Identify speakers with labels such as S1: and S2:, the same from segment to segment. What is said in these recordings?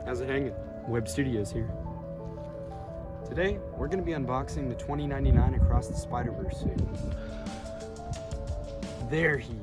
S1: How's it hanging? Web Studios here. Today, we're going to be unboxing the 2099 Across the Spider-Verse suit. There he is.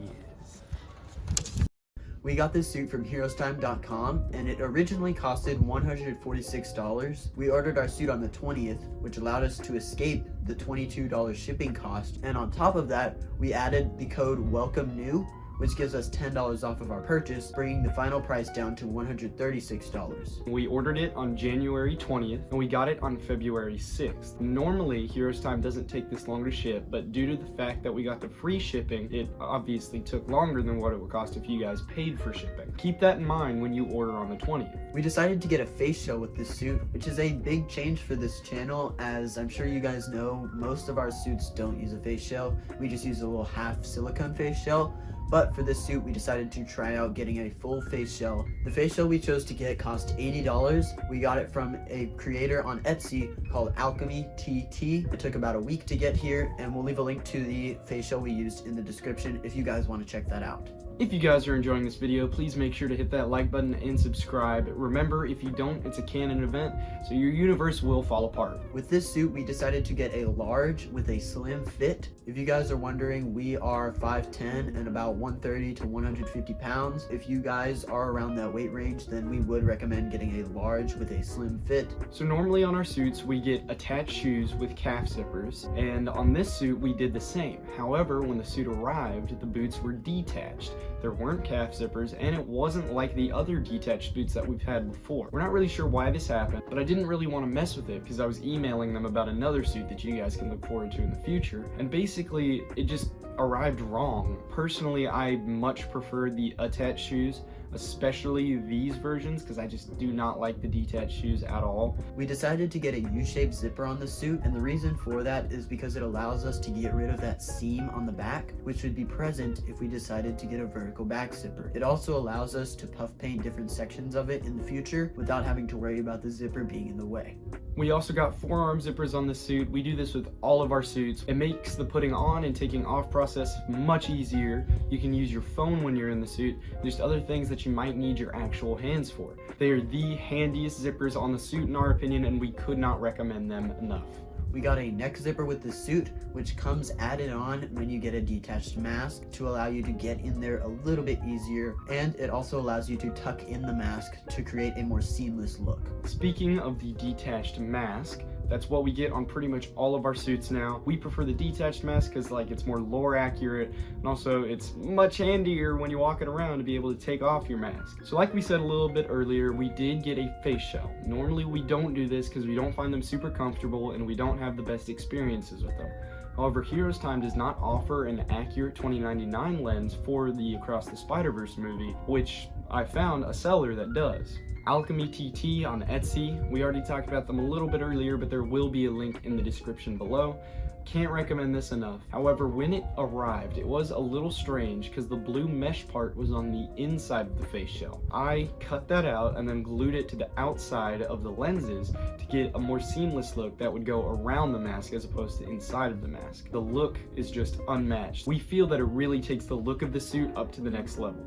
S2: We got this suit from Herostime.com and it originally costed $146. We ordered our suit on the 20th, which allowed us to escape the $22 shipping cost. And on top of that, we added the code WELCOMENEW, which gives us $10 off of our purchase, bringing the final price down to $136.
S1: We ordered it on January 20th, and we got it on February 6th. Normally, Herostime doesn't take this long to ship, but due to the fact that we got the free shipping, it obviously took longer than what it would cost if you guys paid for shipping. Keep that in mind when you order on the 20th.
S2: We decided to get a face shell with this suit, which is a big change for this channel, as I'm sure you guys know, most of our suits don't use a face shell. We just use a little half silicone face shell. But for this suit, we decided to try out getting a full face shell. The face shell we chose to get cost $80. We got it from a creator on Etsy called Alchemy TT. It took about a week to get here, and we'll leave a link to the face shell we used in the description if you guys want to check that out.
S1: If you guys are enjoying this video, please make sure to hit that like button and subscribe. Remember, if you don't, it's a canon event, so your universe will fall apart.
S2: With this suit, we decided to get a large with a slim fit. If you guys are wondering, we are 5'10" and about 130 to 150 pounds. If you guys are around that weight range, then we would recommend getting a large with a slim fit.
S1: So normally on our suits, we get attached shoes with calf zippers, and on this suit, we did the same. However, when the suit arrived, the boots were detached. There weren't calf zippers, and it wasn't like the other detached boots that we've had before. We're not really sure why this happened, but I didn't really want to mess with it because I was emailing them about another suit that you guys can look forward to in the future, and basically it just arrived wrong. Personally, I much prefer the attached shoes, especially these versions, because I just do not like the detached shoes at all.
S2: We decided to get a U-shaped zipper on the suit, and the reason for that is because it allows us to get rid of that seam on the back, which would be present if we decided to get a vertical back zipper. It also allows us to puff paint different sections of it in the future without having to worry about the zipper being in the way.
S1: We also got forearm zippers on the suit. We do this with all of our suits. It makes the putting on and taking off process much easier. You can use your phone when you're in the suit. There's other things that you might need your actual hands for. They are the handiest zippers on the suit in our opinion, and we could not recommend them enough.
S2: We got a neck zipper with the suit, which comes added on when you get a detached mask to allow you to get in there a little bit easier, and it also allows you to tuck in the mask to create a more seamless look.
S1: Speaking of the detached mask, that's what we get on pretty much all of our suits now. We prefer the detached mask because it's more lore accurate, and also it's much handier when you're walking around to be able to take off your mask. So like we said a little bit earlier, we did get a face shell. Normally we don't do this because we don't find them super comfortable and we don't have the best experiences with them. However, Herostime does not offer an accurate 2099 lens for the Across the Spider-Verse movie, which I found a seller that does. Alchemy TT on Etsy. We already talked about them a little bit earlier, but there will be a link in the description below. Can't recommend this enough. However, when it arrived, it was a little strange because the blue mesh part was on the inside of the face shell. I cut that out and then glued it to the outside of the lenses to get a more seamless look that would go around the mask as opposed to inside of the mask. The look is just unmatched. We feel that it really takes the look of the suit up to the next level.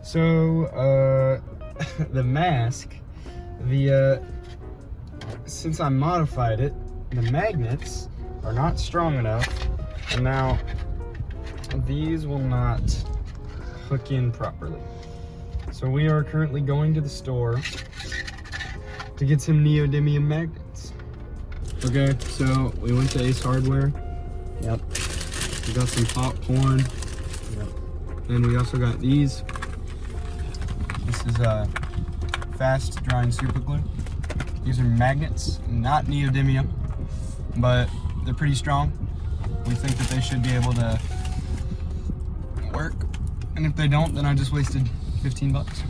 S1: So, the mask, since I modified it, the magnets are not strong enough, and now these will not hook in properly. So we are currently going to the store to get some neodymium magnets. Okay, so we went to Ace Hardware. Yep. We got some popcorn. Yep. And we also got these. This is fast drying super glue. These are magnets, not neodymium, but they're pretty strong. We think that they should be able to work. And if they don't, then I just wasted 15 bucks.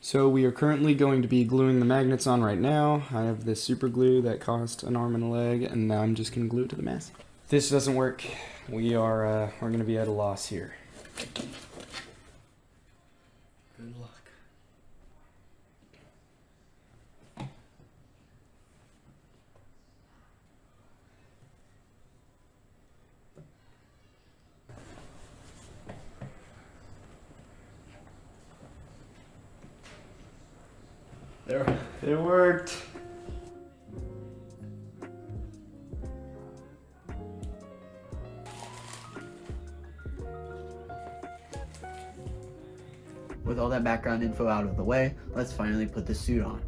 S1: So we are currently going to be gluing the magnets on right now. I have this super glue that cost an arm and a leg, and now I'm just gonna glue it to the mask. If this doesn't work, we're gonna be at a loss here. Good luck. There, it worked.
S2: With all that background info out of the way, let's finally put the suit on.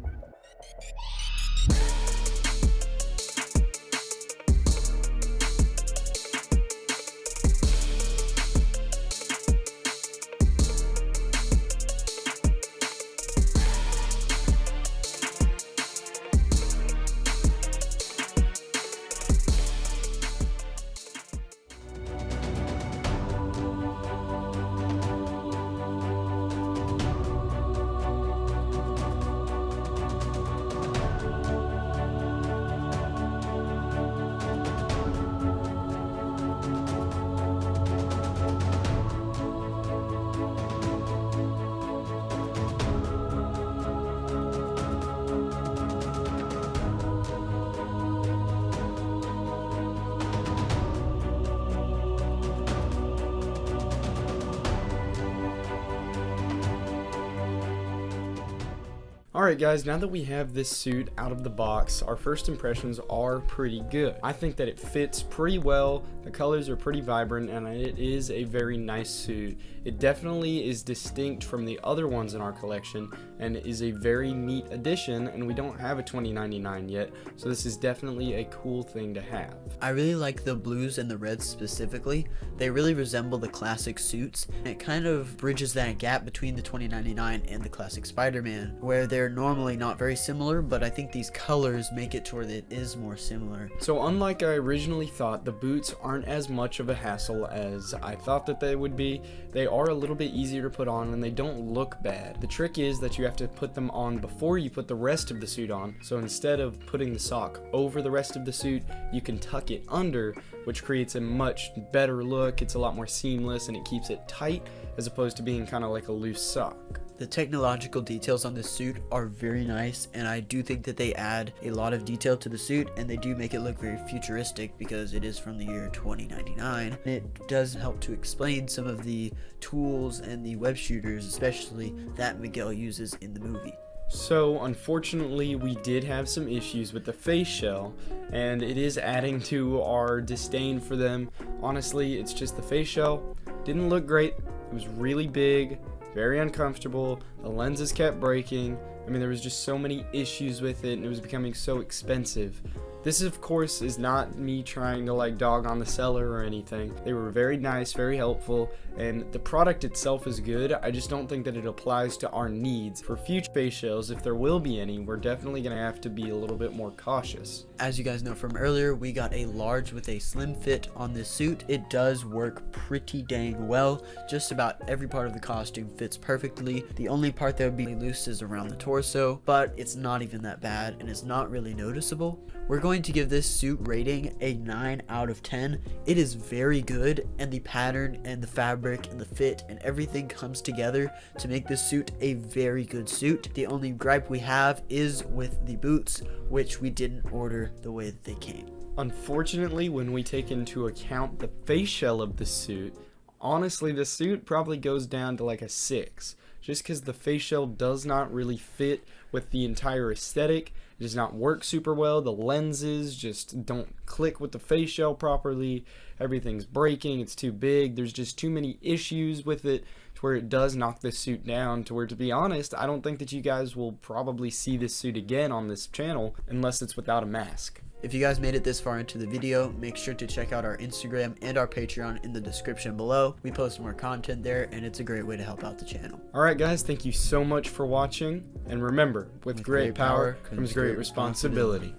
S1: Alright guys, now that we have this suit out of the box, our first impressions are pretty good. I think that it fits pretty well, the colors are pretty vibrant, and it is a very nice suit. It definitely is distinct from the other ones in our collection, and is a very neat addition, and we don't have a 2099 yet, so this is definitely a cool thing to have.
S2: I really like the blues and the reds specifically. They really resemble the classic suits, and it kind of bridges that gap between the 2099 and the classic Spider-Man, where they're normally not very similar, but I think these colors make it to where it is more similar.
S1: So unlike I originally thought, the boots aren't as much of a hassle as I thought that they would be. They are a little bit easier to put on, and they don't look bad. The trick is that you have to put them on before you put the rest of the suit on, so instead of putting the sock over the rest of the suit, you can tuck it under, which creates a much better look. It's a lot more seamless, and it keeps it tight as opposed to being kind of like a loose sock.
S2: The technological details on this suit are very nice, and I do think that they add a lot of detail to the suit, and they do make it look very futuristic because it is from the year 2099. And it does help to explain some of the tools and the web shooters, especially that Miguel uses in the movie.
S1: So unfortunately we did have some issues with the face shell, and it is adding to our disdain for them. Honestly, it's just the face shell didn't look great. It was really big, very uncomfortable, the lenses kept breaking. I mean, there was just so many issues with it, and it was becoming so expensive. This, of course, is not me trying to like dog on the seller or anything. They were very nice, very helpful, and the product itself is good. I just don't think that it applies to our needs. For future face shells, if there will be any, we're definitely going to have to be a little bit more cautious.
S2: As you guys know from earlier, we got a large with a slim fit on this suit. It does work pretty dang well. Just about every part of the costume fits perfectly. The only part that would be loose is around the torso, but it's not even that bad, and it's not really noticeable. We're going to give this suit rating a 9 out of 10. It is very good, and the pattern and the fabric and the fit and everything comes together to make this suit a very good suit. The only gripe we have is with the boots, which we didn't order the way that they came.
S1: Unfortunately, when we take into account the face shell of the suit, honestly the suit probably goes down to like a 6, just because the face shell does not really fit with the entire aesthetic. It does not work super well. The lenses just don't click with the face shell properly. Everything's breaking. It's too big. There's just too many issues with it to where it does knock this suit down, to where, to be honest, I don't think that you guys will probably see this suit again on this channel unless it's without a mask.
S2: If you guys made it this far into the video, make sure to check out our Instagram and our Patreon in the description below. We post more content there, and it's a great way to help out the channel.
S1: Alright guys, thank you so much for watching, and remember, with great power comes great responsibility.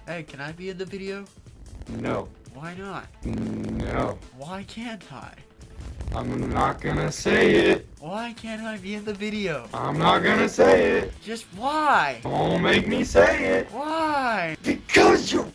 S2: Hey, can I be in the video?
S1: No.
S2: Why not?
S1: No.
S2: Why can't I?
S1: I'm not gonna say it.
S2: Why can't I be in the video?
S1: I'm not gonna say it.
S2: Just why?
S1: Don't make me say it.
S2: Why?
S1: Because you're